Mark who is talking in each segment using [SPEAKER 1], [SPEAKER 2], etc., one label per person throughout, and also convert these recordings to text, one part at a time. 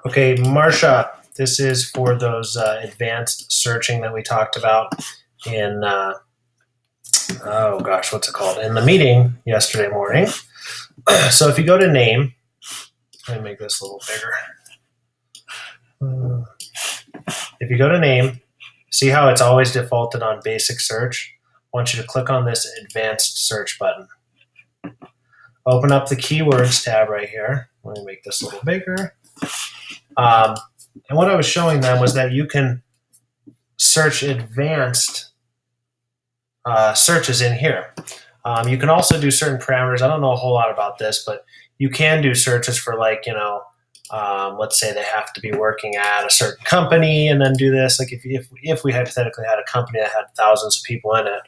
[SPEAKER 1] Okay, Marsha, this is for those advanced searching that we talked about in, oh gosh, what's it called? In the meeting yesterday morning. So if you go to name, let me make this a little bigger. If you go to name, see how it's always defaulted on basic search? I want you to click on this advanced search button. Open up the keywords tab right here. Let me make this a little bigger. And what I was showing them was that you can search advanced searches in here. You can also do certain parameters. I don't know a whole lot about this, but you can do searches for like, let's say they have to be working at a certain company and then do this. Like if we hypothetically had a company that had thousands of people in it,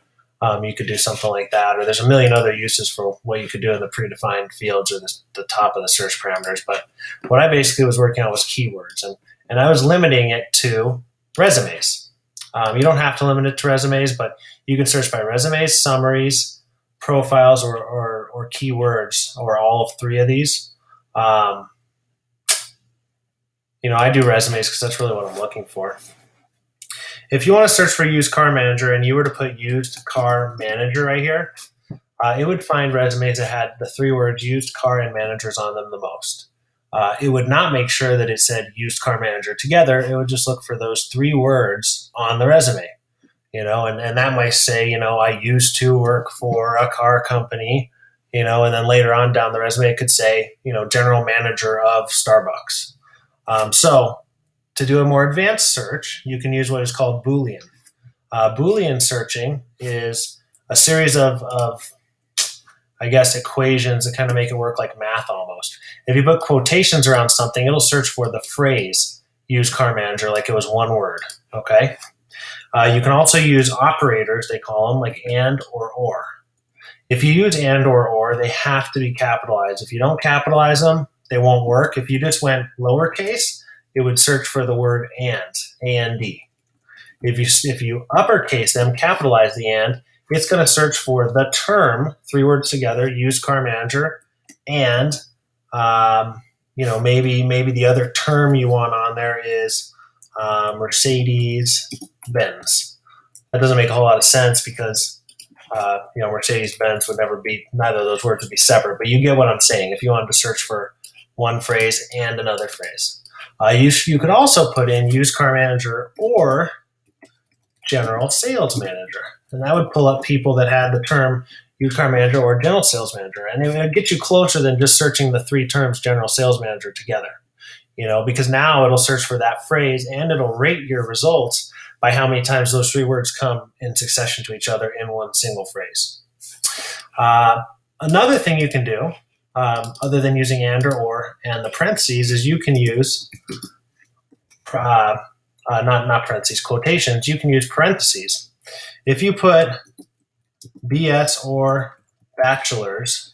[SPEAKER 1] you could do something like that. Or there's a million other uses for what you could do in the predefined fields or the top of the search parameters. But what I basically was working on was keywords. And I was limiting it to resumes. You don't have to limit it to resumes, but you can search by resumes, summaries, profiles, or keywords, or all of three of these. I do resumes because that's really what I'm looking for. If you want to search for used car manager and you were to put used car manager right here, it would find resumes that had the three words used car and managers on them the most. It would not make sure that it said used car manager together. It would just look for those three words on the resume, and that might say, I used to work for a car company, and then later on down the resume, it could say, general manager of Starbucks. So to do a more advanced search, you can use what is called Boolean. Boolean searching is a series of equations that kind of make it work like math almost. If you put quotations around something, it'll search for the phrase used car manager like it was one word, okay? You can also use operators, they call them, like and or. If you use and or, they have to be capitalized. If you don't capitalize them, they won't work. If you just went lowercase, it would search for the word and, A-N-D. If you uppercase them, capitalize the and, it's going to search for the term, three words together, used car manager, and maybe the other term you want on there is Mercedes Benz. That doesn't make a whole lot of sense because Mercedes Benz would never be, neither of those words would be separate. But you get what I'm saying. If you wanted to search for one phrase and another phrase, you could also put in used car manager or general sales manager. And that would pull up people that had the term used car manager or general sales manager. And it would get you closer than just searching the three terms general sales manager together, because now it'll search for that phrase and it'll rate your results by how many times those three words come in succession to each other in one single phrase. Another thing you can do, other than using and or and the parentheses, is you can use not parentheses, quotations. You can use parentheses. If you put BS or bachelor's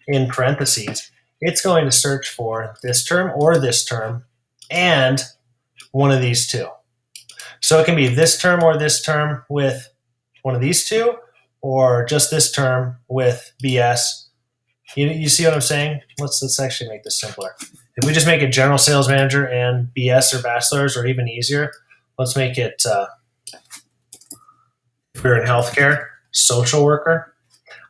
[SPEAKER 1] in parentheses, it's going to search for this term or this term and one of these two. So it can be this term or this term with one of these two, or just this term with BS. You see what I'm saying? Let's actually make this simpler. If we just make it general sales manager and BS or bachelor's, or even easier, let's make it, if we're in healthcare, social worker.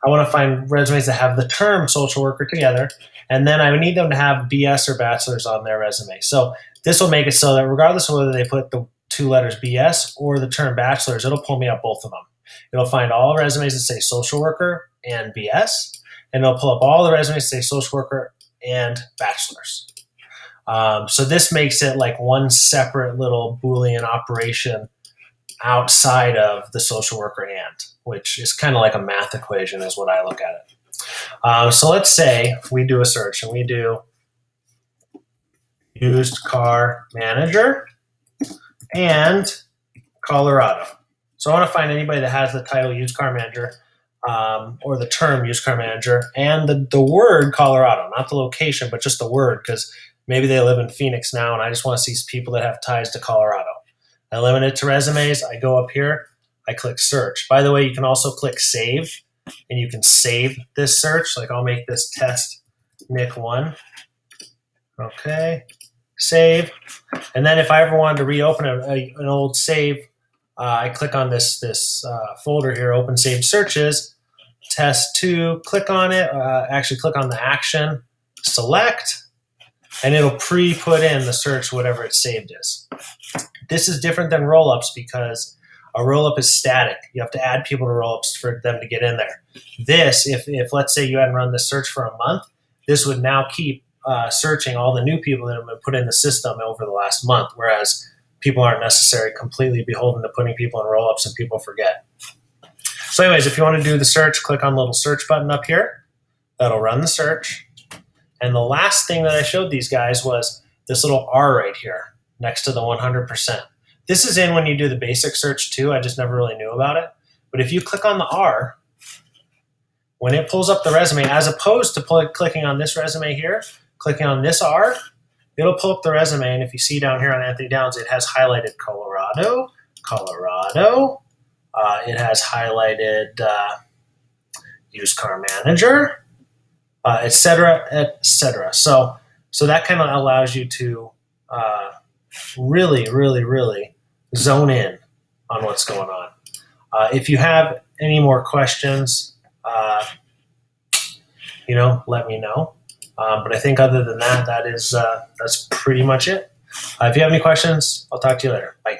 [SPEAKER 1] I want to find resumes that have the term social worker together, and then I would need them to have BS or bachelor's on their resume. So this will make it so that regardless of whether they put the two letters BS or the term bachelor's, it'll pull me up both of them. It'll find all resumes that say social worker and BS, and it'll pull up all the resumes that say social worker and bachelor's. So this makes it like one separate little Boolean operation outside of the social worker and, which is kind of like a math equation is what I look at it. So let's say we do a search and we do used car manager and Colorado. So I want to find anybody that has the title used car manager or the term used car manager and the word Colorado, not the location, but just the word, because maybe they live in Phoenix now and I just want to see people that have ties to Colorado. I limit it to resumes. I go up here. I click search. By the way, you can also click save, and you can save this search. Like I'll make this test Nick 1. Okay. save. And then if I ever wanted to reopen an old save, I click on this folder here, open saved searches, test 2, click on it, actually click on the action, select, and it'll pre-put in the search whatever it's saved is. This is different than rollups because a rollup is static. You have to add people to rollups for them to get in there. This, if let's say you hadn't run this search for a month, this would now keep searching all the new people that have been put in the system over the last month, whereas people aren't necessarily completely beholden to putting people in rollups and people forget. So anyways, if you want to do the search, click on the little search button up here. That'll run the search. And the last thing that I showed these guys was this little R right here next to the 100%. This is in when you do the basic search too. I just never really knew about it. But if you click on the R, when it pulls up the resume, as opposed to clicking on this resume here, clicking on this R, it'll pull up the resume. And if you see down here on Anthony Downs, it has highlighted Colorado. It has highlighted used car manager, et cetera, et cetera. So that kind of allows you to really, really, really zone in on what's going on. If you have any more questions, let me know. But I think other than that, that's pretty much it. If you have any questions, I'll talk to you later. Bye.